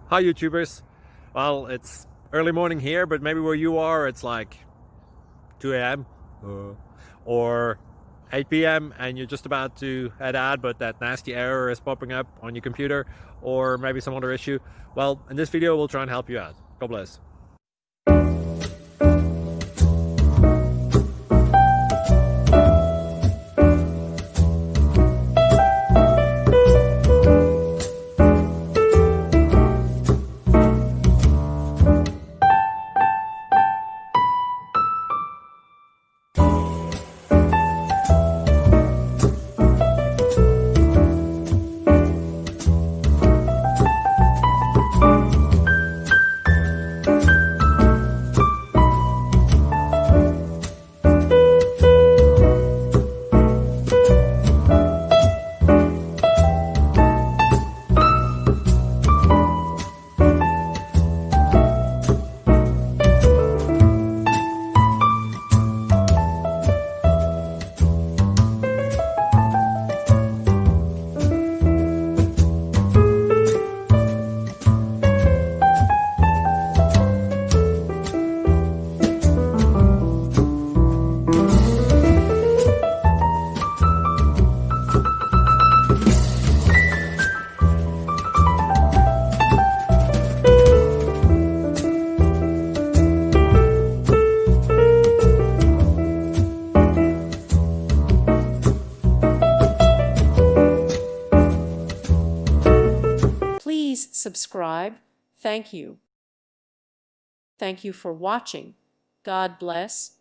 Hi YouTubers. Well, it's early morning here, but maybe where you are it's like 2 a.m. or 8 p.m. and you're just about to head out, but that nasty error is popping up on your computer, or maybe some other issue. Well, in this video we'll try and help you out. God bless. Please subscribe. Thank you. Thank you for watching. God bless.